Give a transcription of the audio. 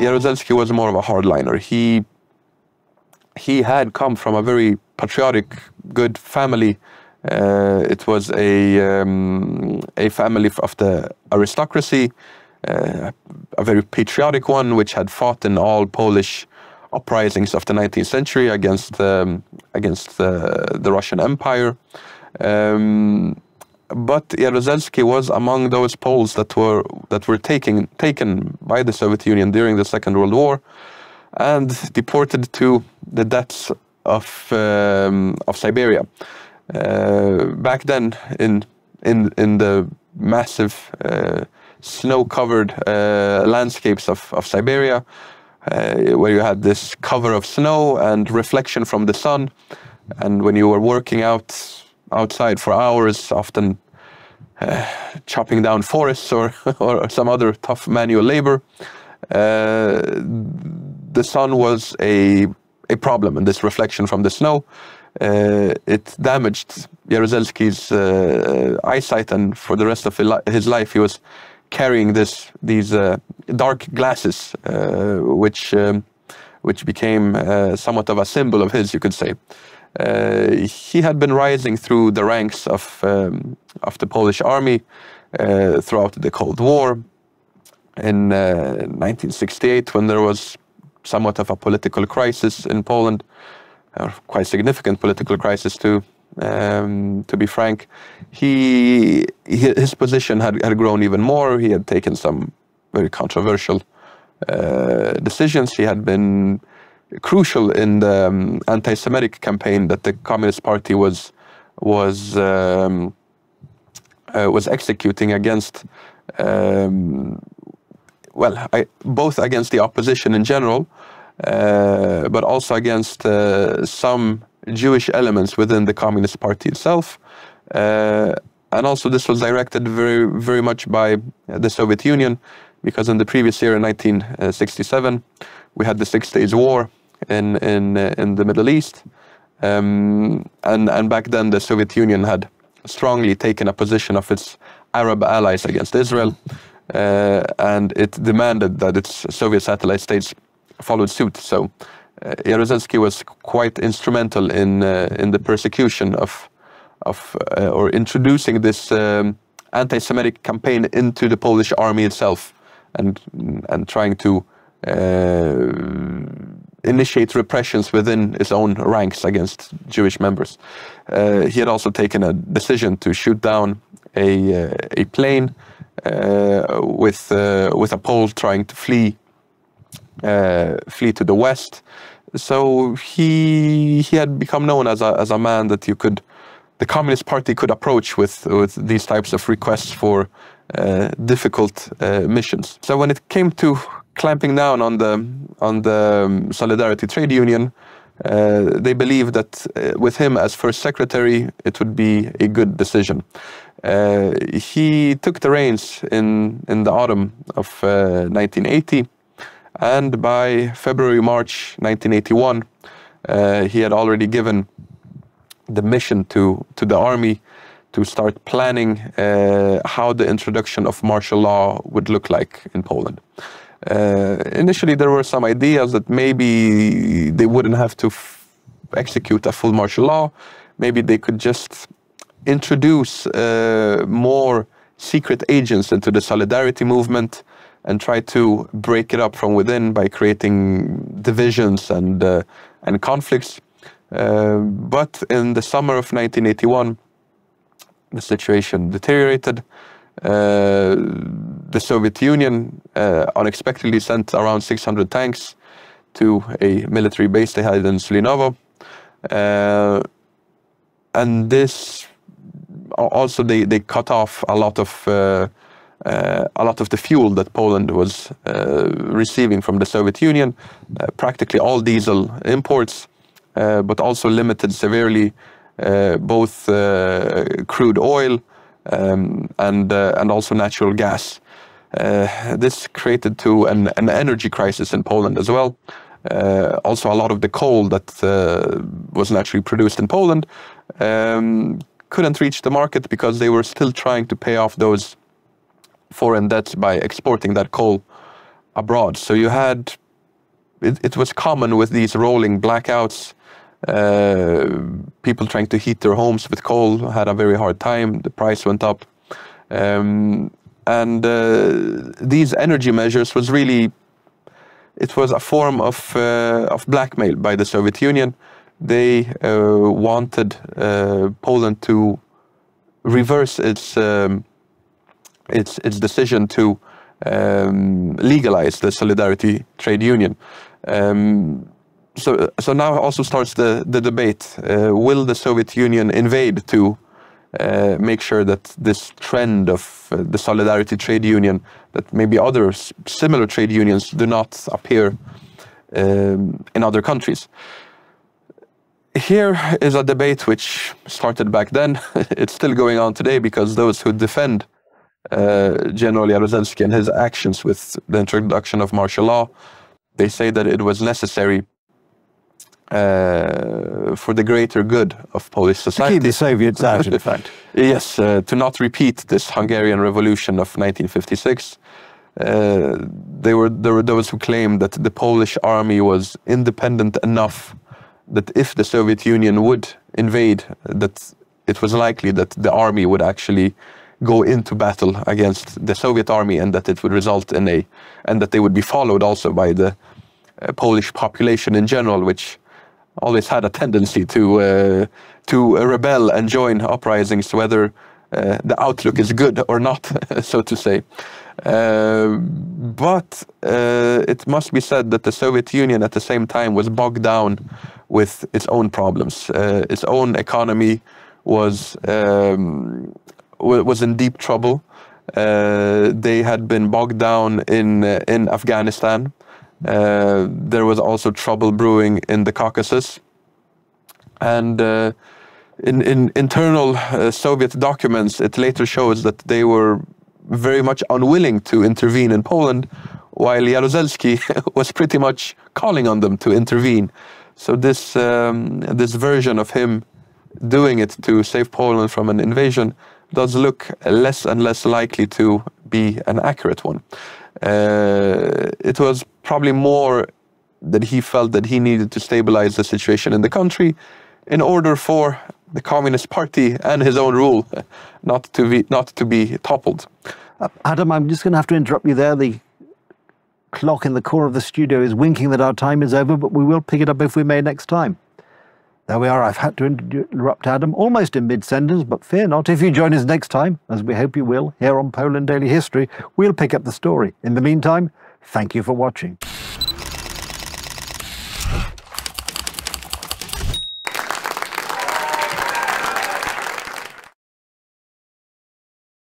Jaruzelski was more of a hardliner. He had come from a very patriotic, good family. It was a family of the aristocracy, a very patriotic one, which had fought in all Polish uprisings of the 19th century against the Russian Empire. But Jaruzelski was among those Poles that were taken by the Soviet Union during the Second World War and deported to the depths of Siberia. Back then, in the massive snow-covered landscapes of Siberia, where you had this cover of snow and reflection from the sun, and when you were working outside for hours, often chopping down forests or some other tough manual labor, the sun was a problem, and this reflection from the snow, it damaged Jaruzelski's eyesight, and for the rest of his life he was carrying these dark glasses, which became somewhat of a symbol of his, you could say. He had been rising through the ranks of the Polish army throughout the Cold War. In 1968, when there was somewhat of a political crisis in Poland, quite significant political crisis to be frank, his position had grown even more. He had taken some very controversial decisions. He had been crucial in the anti-Semitic campaign that the Communist Party was executing against, both against the opposition in general, but also against some Jewish elements within the Communist Party itself. And also this was directed very, very much by the Soviet Union, because in the previous year, in 1967, we had the 6 Days War in the Middle East. And back then the Soviet Union had strongly taken a position of its Arab allies against Israel, and it demanded that its Soviet satellite states followed suit. So Jaruzelski was quite instrumental in the persecution or introducing this anti-Semitic campaign into the Polish army itself, and trying to initiate repressions within his own ranks against Jewish members. He had also taken a decision to shoot down a plane with a Pole trying to flee to the west. So he had become known as a man that the Communist Party could approach with these types of requests for difficult missions. So when it came to clamping down on the Solidarity Trade Union, they believed that with him as first secretary, it would be a good decision. He took the reins in the autumn of 1980, and by February-March 1981, he had already given the mission to the army to start planning how the introduction of martial law would look like in Poland. Initially, there were some ideas that maybe they wouldn't have to execute a full martial law. Maybe they could just introduce more secret agents into the Solidarity movement and try to break it up from within by creating divisions and conflicts. But in the summer of 1981, the situation deteriorated. The Soviet Union unexpectedly sent around 600 tanks to a military base they had in Sulinovo. And this also, they cut off a lot of the fuel that Poland was receiving from the Soviet Union, practically all diesel imports, but also limited severely both crude oil and also natural gas. This created an energy crisis in Poland as well. Also, a lot of the coal that was naturally produced in Poland couldn't reach the market because they were still trying to pay off those foreign debts by exporting that coal abroad. So you had, it was common with these rolling blackouts. People trying to heat their homes with coal had a very hard time. The price went up. And these energy measures was really, it was a form of blackmail by the Soviet Union. They wanted Poland to reverse its decision to legalize the Solidarity trade union. So now also starts the debate: will the Soviet Union invade to make sure that this trend of the Solidarity trade union, that maybe other similar trade unions do not appear in other countries? Here is a debate which started back then. It's still going on today, because those who defend General Jaruzelski and his actions with the introduction of martial law, they say that it was necessary for the greater good of Polish society. To keep the Soviets out, in fact. Yes, to not repeat this Hungarian Revolution of 1956. There were those who claimed that the Polish army was independent enough that if the Soviet Union would invade, that it was likely that the army would actually go into battle against the Soviet army, and that it would result in and that they would be followed also by the Polish population in general, which always had a tendency to rebel and join uprisings, whether the outlook is good or not, so to say. But it must be said that the Soviet Union at the same time was bogged down with its own problems. Its own economy was in deep trouble. They had been bogged down in Afghanistan. There was also trouble brewing in the Caucasus. And in internal Soviet documents, it later shows that they were very much unwilling to intervene in Poland, while Jaruzelski was pretty much calling on them to intervene. So this version of him doing it to save Poland from an invasion does look less and less likely to be an accurate one. It was probably more that he felt that he needed to stabilize the situation in the country in order for the Communist Party and his own rule not to be toppled. Adam, I'm just going to have to interrupt you there. The clock in the corner of the studio is winking that our time is over, but we will pick it up if we may next time. There we are. I've had to interrupt Adam almost in mid-sentence, but fear not. If you join us next time, as we hope you will, here on Poland Daily History, we'll pick up the story. In the meantime, thank you for watching.